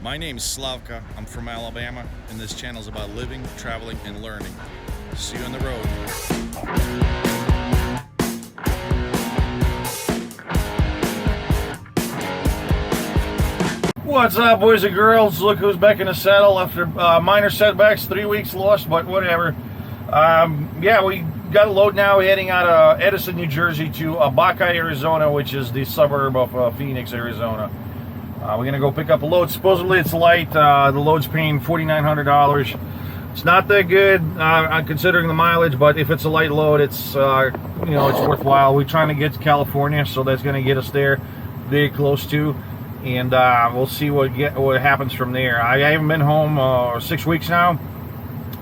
My name is Slavka. I'm from Alabama, and this channel is about living, traveling, and learning. See you on the road. What's up, boys and girls? Look who's back in the saddle after minor setbacks, 3 weeks lost, but whatever. Yeah, we got a load now heading out of Edison, New Jersey to Buckeye, Arizona, which is the suburb of Phoenix, Arizona. We're going to go pick up a load. Supposedly it's light. The load's paying $4,900. It's not that good, considering the mileage, but if it's a light load, it's it's worthwhile. We're trying to get to California, so that's going to get us there very close to. And we'll see what happens from there. I haven't been home 6 weeks now.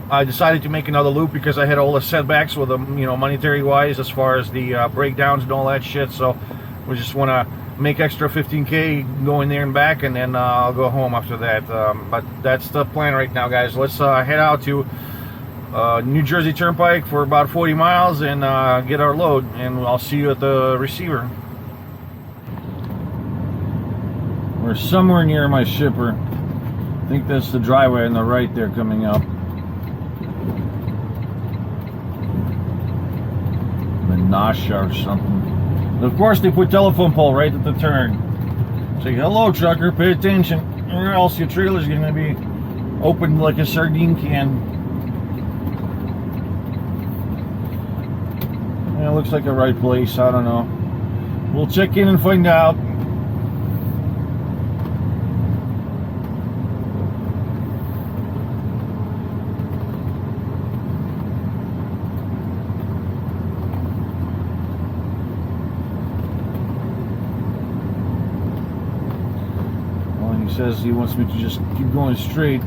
I decided to make another loop because I had all the setbacks with them, monetary wise, as far as the breakdowns and all that shit. So we just want to make extra 15K going there and back, and then I'll go home after that. But that's the plan right now, guys. Let's head out to New Jersey Turnpike for about 40 miles and get our load, and I'll see you at the receiver. We're somewhere near my shipper. I think that's the driveway on the right there coming up. Menasha or something. Of course, they put telephone pole right at the turn. Say, hello, trucker, pay attention, or else your trailer's going to be opened like a sardine can. Yeah, it looks like a right place. I don't know. We'll check in and find out. He says he wants me to just keep going straight.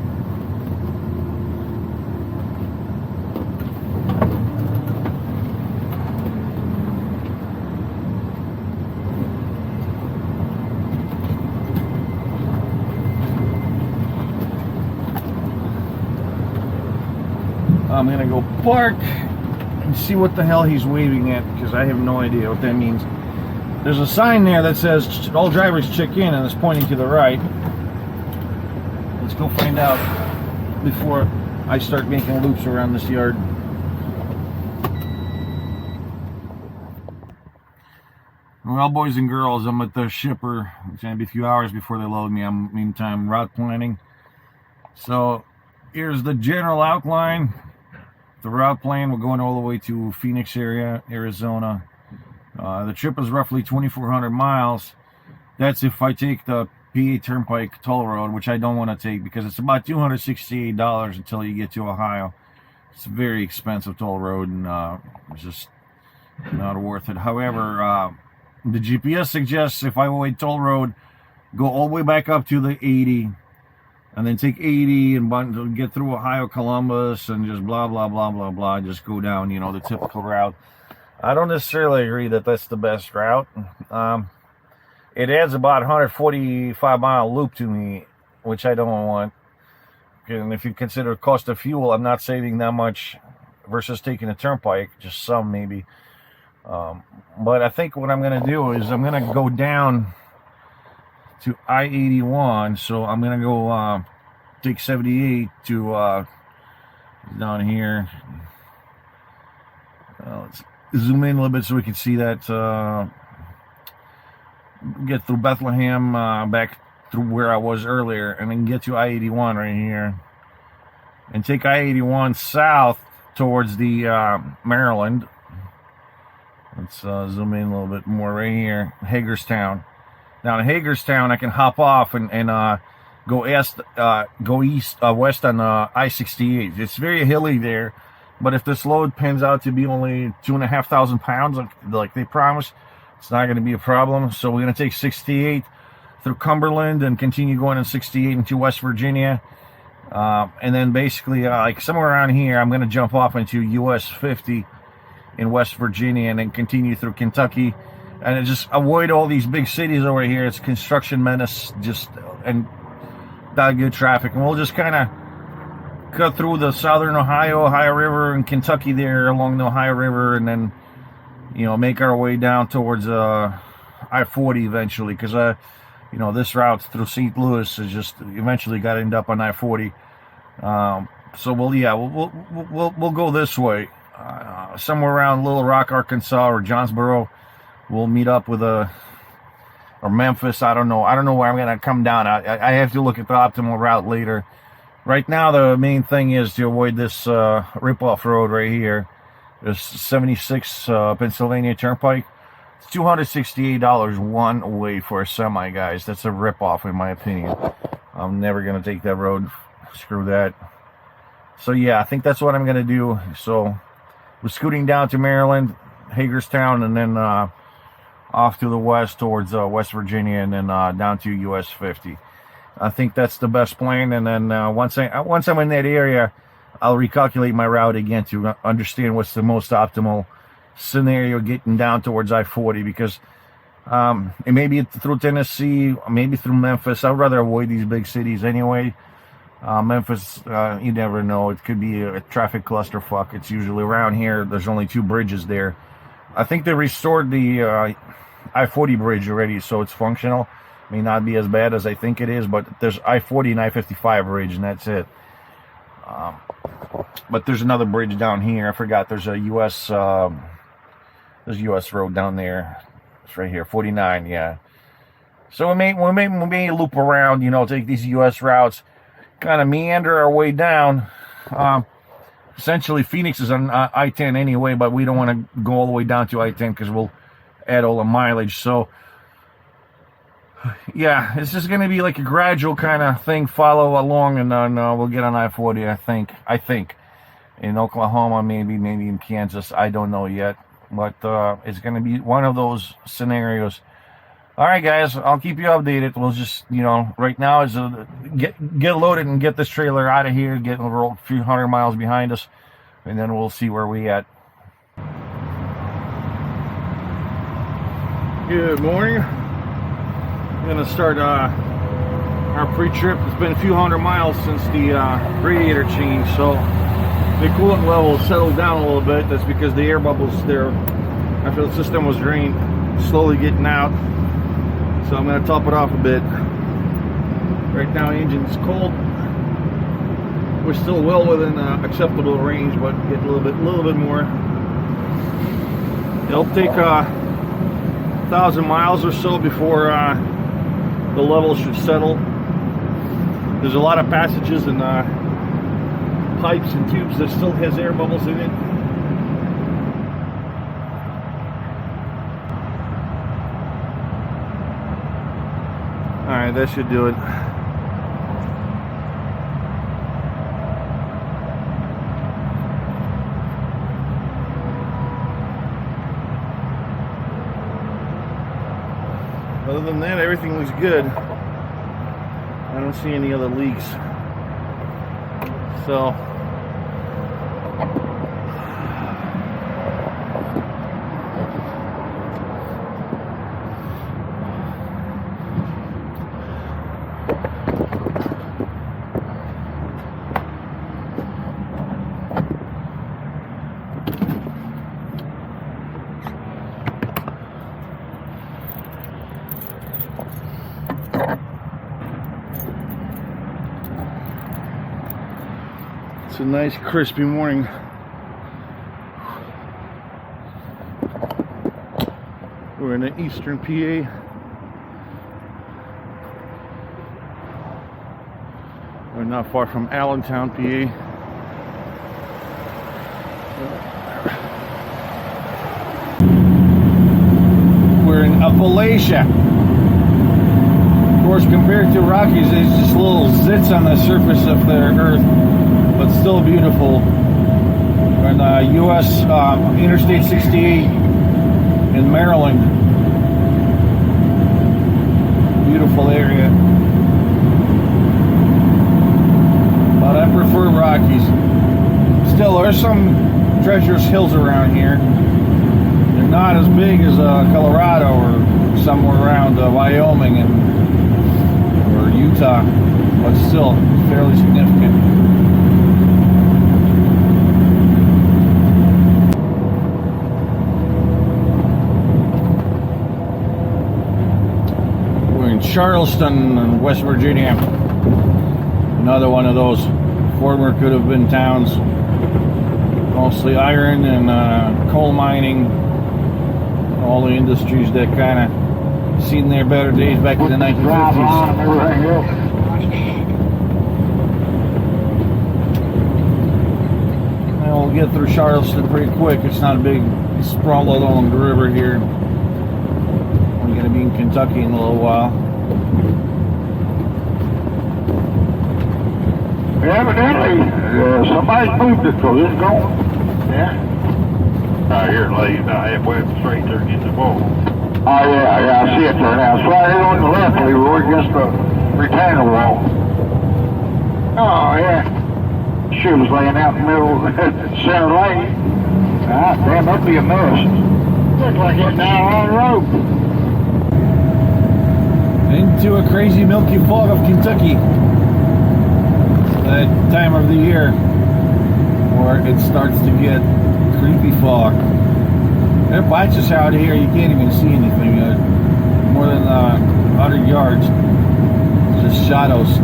I'm gonna go park and see what the hell he's waving at, because I have no idea what that means. There's a sign there that says all drivers check in, and it's pointing to the right. Let's go find out before I start making loops around this yard. Well, boys and girls, I'm at the shipper. It's going to be a few hours before they load me. I'm, meantime, route planning. So here's the general outline. The route plan, we're going all the way to Phoenix area, Arizona. The trip is roughly 2,400 miles. That's if I take the PA Turnpike toll road, which I don't want to take because it's about $268 until you get to Ohio. It's a very expensive toll road, and it's just not worth it. However, the GPS suggests if I avoid toll road, go all the way back up to the 80, and then take 80 and get through Ohio, Columbus, and just blah, blah, blah, blah, blah. Just go down, the typical route. I don't necessarily agree that that's the best route. It adds about 145-mile loop to me, which I don't want. And if you consider cost of fuel, I'm not saving that much versus taking a turnpike, just some maybe. But I think what I'm going to do is I'm going to go down to I-81. So I'm going to go take 78 to down here. Let's zoom in a little bit so we can see that. Get through Bethlehem, back through where I was earlier, and then get to I-81 right here, and take I-81 south towards the Maryland. Let's zoom in a little bit more right here, Hagerstown. Now in Hagerstown, I can hop off and go west on I-68. It's very hilly there, but if this load pans out to be only 2,500 pounds, like they promised, it's not going to be a problem. So we're going to take 68 through Cumberland and continue going on 68 into West Virginia. And then basically, like somewhere around here, I'm going to jump off into US 50 in West Virginia and then continue through Kentucky. And just avoid all these big cities over here. It's construction menace, and not good traffic. And we'll just kind of cut through the southern Ohio River, and Kentucky there along the Ohio River, and then make our way down towards I-40 eventually, because you know, this route through St. Louis is just eventually got to end up on I-40. So we'll go this way, somewhere around Little Rock, Arkansas, or Jonesboro. We'll meet up with or Memphis. I don't know where I'm gonna come down. I have to look at the optimal route later. Right now, the main thing is to avoid this rip-off road right here. There's 76 Pennsylvania Turnpike. It's $268 one way for a semi, guys. That's a rip-off, in my opinion. I'm never gonna take that road. Screw that. So yeah, I think that's what I'm gonna do. So we're scooting down to Maryland, Hagerstown, and then off to the west towards West Virginia, and then down to US 50. I think that's the best plan. And then once I'm in that area, I'll recalculate my route again to understand what's the most optimal scenario getting down towards I-40, because it may be through Tennessee, maybe through Memphis. I'd rather avoid these big cities anyway. Memphis, you never know. It could be a traffic clusterfuck. It's usually around here. There's only 2 bridges there. I think they restored the I-40 bridge already, so it's functional. May not be as bad as I think it is, but there's I-40 and I-55 bridge, and that's it. But there's another bridge down here. I forgot. There's a U.S. road down there. It's right here, 49. Yeah. So we may loop around. You know, take these U.S. routes, kind of meander our way down. Essentially, Phoenix is on I-10 anyway, but we don't want to go all the way down to I-10 because we'll add all the mileage. So yeah, it's just going to be like a gradual kind of thing, follow along, and then we'll get on I-40, I think. In Oklahoma, maybe in Kansas, I don't know yet. But it's going to be one of those scenarios. All right, guys, I'll keep you updated. We'll just, you know, right now is get loaded and get this trailer out of here, get a few hundred miles behind us, and then we'll see where we at. Good morning. I'm gonna start our pre-trip. It's been a few hundred miles since the radiator change, so the coolant level settled down a little bit. That's because the air bubbles there after the system was drained slowly getting out. So I'm gonna top it off a bit. Right now, the engine's cold. We're still well within acceptable range, but get a little bit more. It'll take 1,000 miles or so before the level should settle. There's a lot of passages and pipes and tubes that still has air bubbles in it. Alright, that should do it. Other than that, everything looks good. I don't see any other leaks. So it's a nice crispy morning. We're in the eastern PA. We're not far from Allentown, PA. We're in Appalachia. Of course, compared to Rockies, there's just little zits on the surface of the earth, but still beautiful. We're in U.S. Interstate 68 in Maryland. Beautiful area. But I prefer Rockies. Still, there's some treacherous hills around here. They're not as big as Colorado or somewhere around Wyoming or Utah, but still fairly significant. Charleston, West Virginia. Another one of those former could have been towns. Mostly iron and coal mining. All the industries that kind of seen their better days back in the 1950s. We'll get through Charleston pretty quick. It's not a big sprawl along the river here. We're going to be in Kentucky in a little while. Evidently, somebody's moved it, so it's going. Yeah. Right here, laid halfway straight there against the wall. Oh, yeah, I see it there now. It's right here on the left, Leroy, against the retainer wall. Oh, yeah. She was laying out in the middle of the center lane. Ah, damn, that'd be a mess. Looks like it's down on the road. Into a crazy milky fog of Kentucky. That time of the year where it starts to get creepy fog. There are patches out here you can't even see anything. More than 100 yards. Just shadows.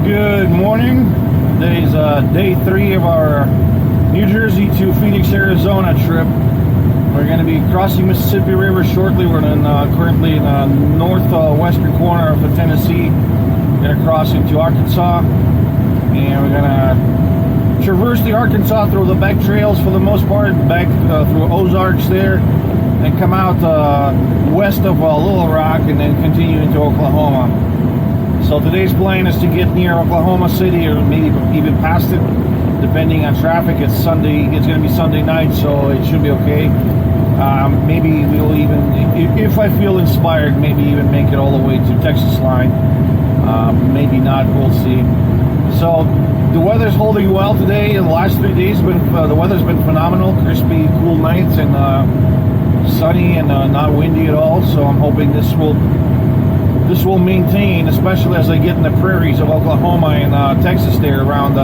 Good morning. Today's day 3 of our New Jersey to Phoenix, Arizona trip. We're going to be crossing Mississippi River shortly. We're currently in the northwestern corner of Tennessee. We're going to cross into Arkansas, and we're going to traverse the Arkansas through the back trails for the most part, back through Ozarks there, and come out west of Little Rock, and then continue into Oklahoma. So today's plan is to get near Oklahoma City, or maybe even past it, depending on traffic. It's Sunday. It's going to be Sunday night, so it should be okay. Maybe we'll even, if I feel inspired, maybe even make it all the way to Texas line. Maybe not. We'll see. So the weather's holding well today. In the last 3 days, the weather's been phenomenal. Crispy, cool nights, and sunny and not windy at all. So I'm hoping this will maintain, especially as I get in the prairies of Oklahoma and Texas there around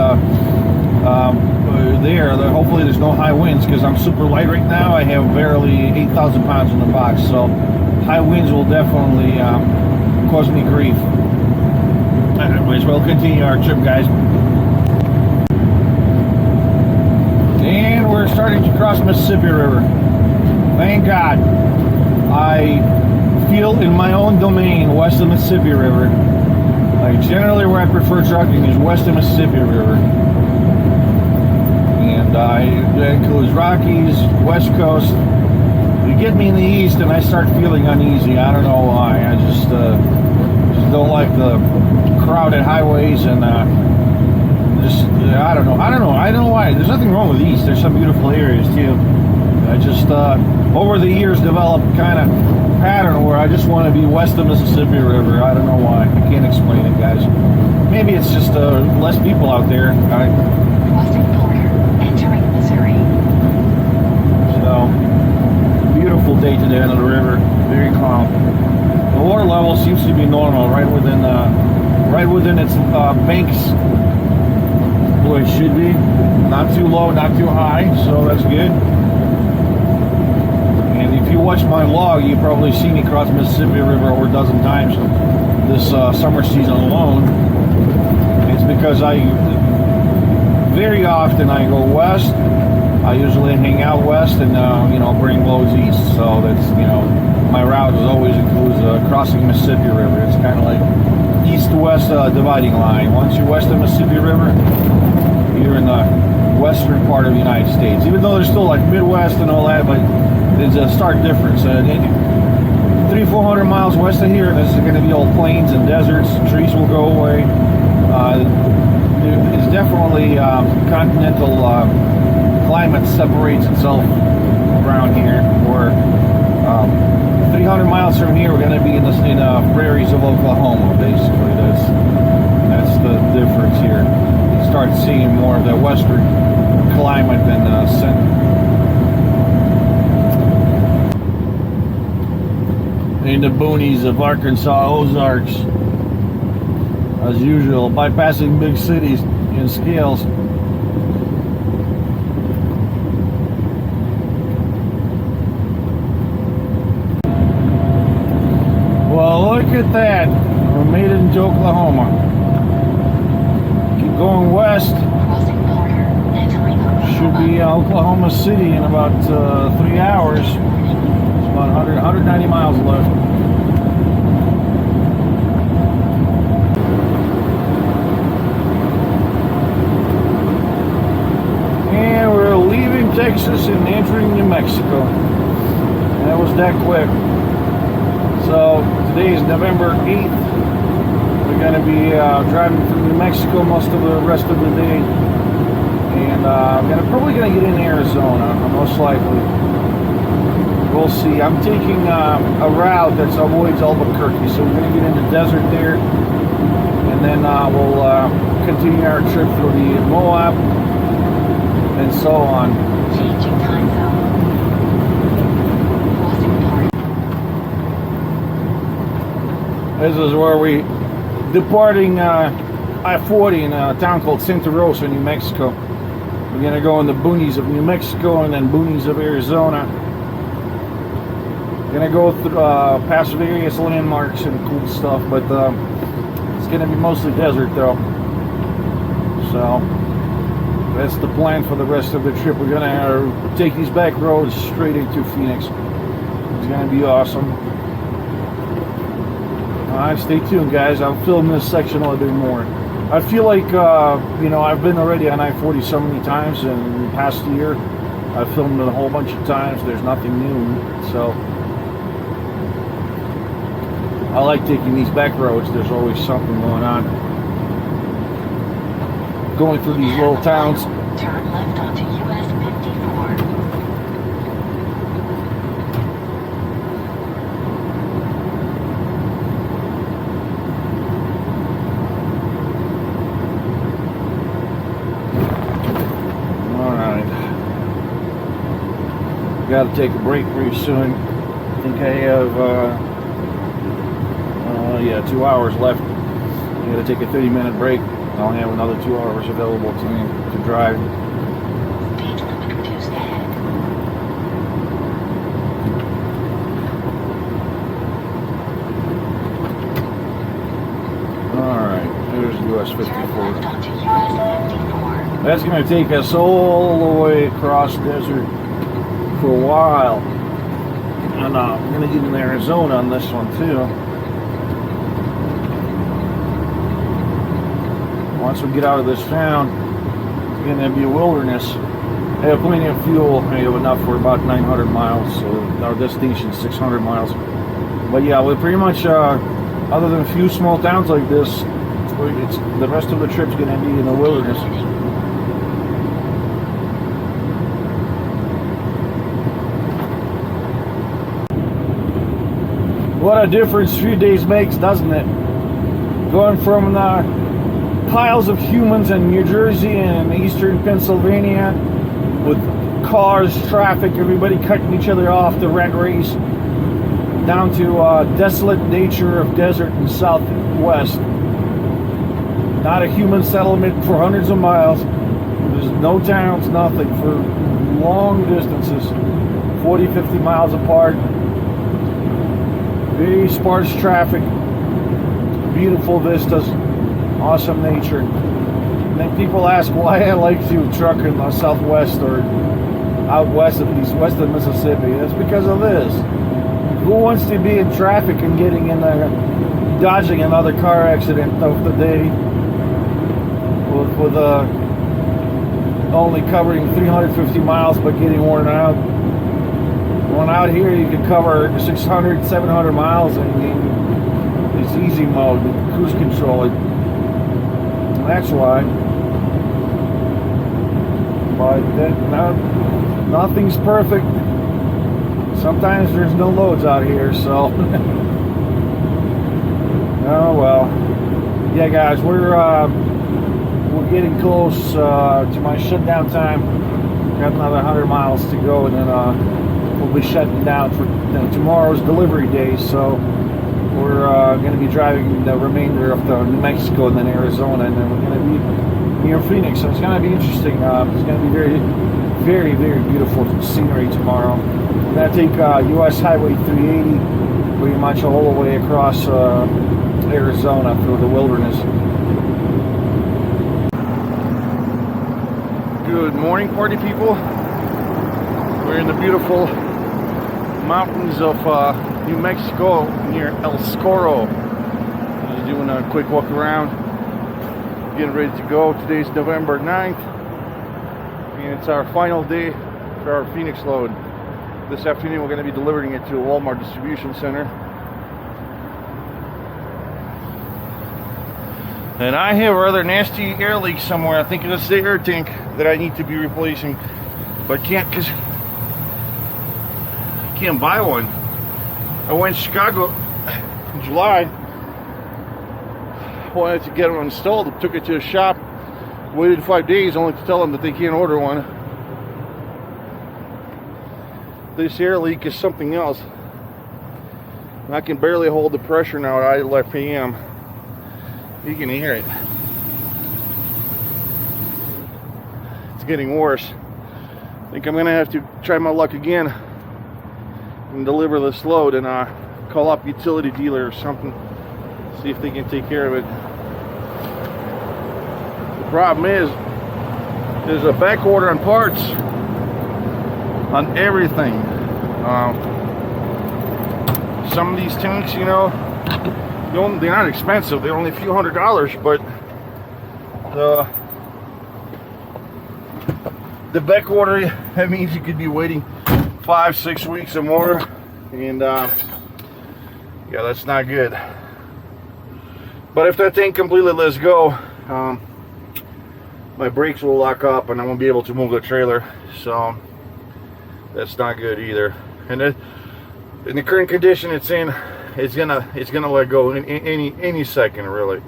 there. Hopefully there's no high winds, because I'm super light right now. I have barely 8,000 pounds in the box, so high winds will definitely cause me grief. Anyways, we'll continue our trip, guys. And we're starting to cross Mississippi River. Thank God. I feel in my own domain west of Mississippi River. Like, generally where I prefer trucking is west of Mississippi River. And that includes Rockies, West Coast. You get me in the east and I start feeling uneasy. I don't know why. I just don't like the crowded highways, and I don't know why. There's nothing wrong with the east. There's some beautiful areas too. I just over the years developed kind of pattern where I just want to be west of Mississippi River. I don't know why. I can't explain it, guys. Maybe it's just less people out there. Crossing border, entering Missouri. So, beautiful day today on the river. Very calm. The water level seems to be normal, right within its banks, where it should be. Not too low, not too high, so that's good. And if you watch my vlog, you probably see me cross Mississippi River over a dozen times this summer season alone. It's because very often I go west. I usually hang out west and bring loads east. So that's my route always includes crossing Mississippi River. It's kind of like east-west dividing line. Once you're west of Mississippi River, you're in the western part of the United States. Even though there's still like Midwest and all that, but there's a stark difference. 300-400 miles west of here, this is going to be all plains and deserts. Trees will go away. It's definitely continental climate separates itself around here. We're 300 miles from here, we're going to be in the prairies of Oklahoma, basically. That's the difference here. You start seeing more of the western climate than in the boonies of Arkansas Ozarks. As usual, bypassing big cities, changing scales. Well, look at that. We made it into Oklahoma. Keep going west. Crossing border. Entering Should be Oklahoma City in about 3 hours. It's about 190 miles left. And we're leaving Texas and entering New Mexico. That was that quick. So today is November 8th. We're going to be driving through New Mexico most of the rest of the day. And I'm probably going to get in Arizona, most likely. We'll see. I'm taking a route that avoids Albuquerque. So we're going to get in the desert there. And then we'll continue our trip through the Moab and so on. changing time zone. Crossing border. This is where we departing I-40 in a town called Santa Rosa, New Mexico. We're gonna go in the boonies of New Mexico and then boonies of Arizona. Gonna go through past various landmarks and cool stuff, but it's gonna be mostly desert though. So that's the plan for the rest of the trip. We're gonna take these back roads straight into Phoenix. It's gonna be awesome. Alright, stay tuned, guys. I'll film this section a little bit more. I feel like, I've been already on I-40 so many times in the past year. I've filmed it a whole bunch of times. There's nothing new. So, I like taking these back roads. There's always something going on. Going through these little towns. Turn left onto US 54. Got to take a break pretty soon. I think I have 2 hours left. I got to take a 30-minute break. I'll have another 2 hours available to me to drive. Speed limit reduced ahead. Alright, there's US Turn 54. left onto US 54. That's going to take us all the way across desert for a while. And I'm going to get in Arizona on this one too. Once we get out of this town, it's going to be a wilderness. I have plenty of fuel. I have enough for about 900 miles. So our destination is 600 miles. But yeah, we're pretty much, other than a few small towns like this, it's the rest of the trip's going to be in the wilderness. What a difference 3 days makes, doesn't it? Going from the piles of humans in New Jersey and eastern Pennsylvania with cars, traffic, everybody cutting each other off, the rat race, down to desolate nature of desert in southwest. Not a human settlement for hundreds of miles. There's no towns, nothing for long distances, 40, 50 miles apart. Very sparse traffic, beautiful vistas, awesome nature. And then people ask why I like to truck in the southwest or out west, at least west of Mississippi. That's because of this. Who wants to be in traffic and getting in dodging another car accident of the day with only covering 350 miles but getting worn out? When out here you can cover 600, 700 miles and it's easy mode, cruise control. That's why. But nothing's perfect. Sometimes there's no loads out here, so. Oh well. Yeah, guys, we're getting close to my shutdown time. Got another 100 miles to go, and then we'll be shutting down for tomorrow's delivery day. So we're going to be driving the remainder of the New Mexico and then Arizona, and then we're going to be near Phoenix, so it's going to be interesting. It's going to be very, very, very beautiful scenery tomorrow. I'm going to take US Highway 380 pretty much all the way across Arizona through the wilderness. Good morning, party people. We're in the beautiful mountains of New Mexico near El Scoro. Just doing a quick walk around, getting ready to go. Today's November 9th, and it's our final day for our Phoenix load. This afternoon we're going to be delivering it to a Walmart distribution center. And I have a rather nasty air leak somewhere. I think it's the air tank that I need to be replacing, but can't because I can't buy one. I went to Chicago in July, wanted to get one installed, took it to a shop, waited 5 days only to tell them that they can't order one. This air leak is something else. I can barely hold the pressure now at idle RPM. You can hear it. It's getting worse. I think I'm gonna have to try my luck again and deliver this load and call up utility dealer or something, see if they can take care of it. The problem is there's a back order on parts on everything. Some of these tanks, you know, they're not expensive. They're only a few $100s, but the back order, that means you could be waiting 5-6 weeks or more, and yeah, that's not good. But if that thing completely lets go, my brakes will lock up and I won't be able to move the trailer, so that's not good either. And in the current condition it's in, it's gonna let go in any second, really.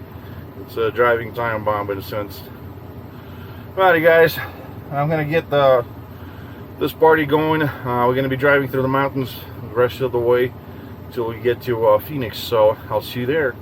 It's a driving time bomb in a sense. Alrighty guys, I'm gonna get this party going. We're gonna be driving through the mountains the rest of the way until we get to Phoenix, so I'll see you there.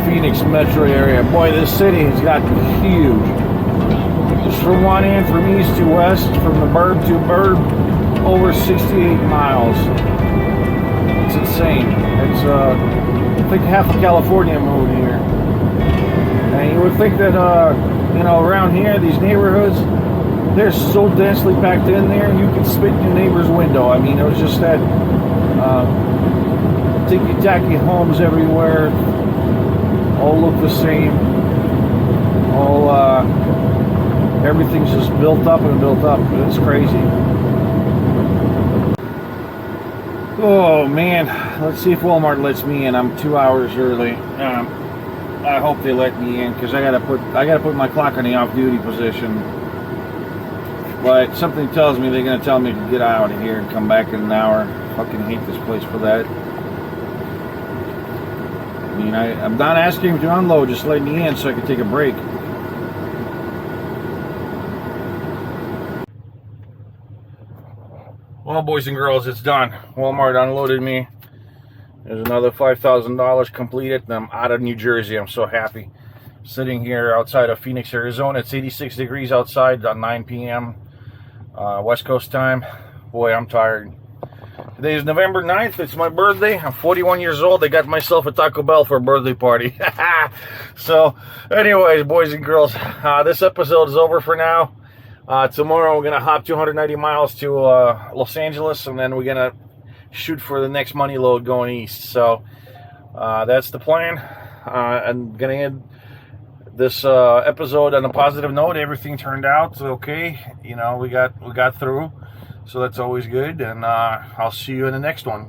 Phoenix metro area. Boy, this city has gotten huge. Just from one end, from east to west, from the burb to burb, over 68 miles. It's insane. It's I think half of California moved here. And you would think that you know, around here, these neighborhoods, they're so densely packed in there, you could spit in your neighbor's window. I mean, it was just that ticky-tacky homes everywhere. All look the same. All everything's just built up and built up. It's crazy. Oh man, let's see if Walmart lets me in. I'm 2 hours early. I hope they let me in because I gotta put my clock on the off-duty position. But something tells me they're gonna tell me to get out of here and come back in an hour. I fucking hate this place for that. I mean, I'm not asking him to unload, just letting me in so I can take a break. Well, boys and girls, it's done. Walmart unloaded me. There's another $5,000 completed, and I'm out of New Jersey. I'm so happy. Sitting here outside of Phoenix, Arizona. It's 86 degrees outside on 9 p.m. West Coast time. Boy, I'm tired. Today is November 9th. It's my birthday. I'm 41 years old. I got myself a Taco Bell for a birthday party. So, anyways, boys and girls, this episode is over for now. Tomorrow we're going to hop 290 miles to Los Angeles, and then we're going to shoot for the next money load going east. So that's the plan. I'm going to end this episode on a positive note. Everything turned out okay. You know, we got through, so that's always good. And I'll see you in the next one.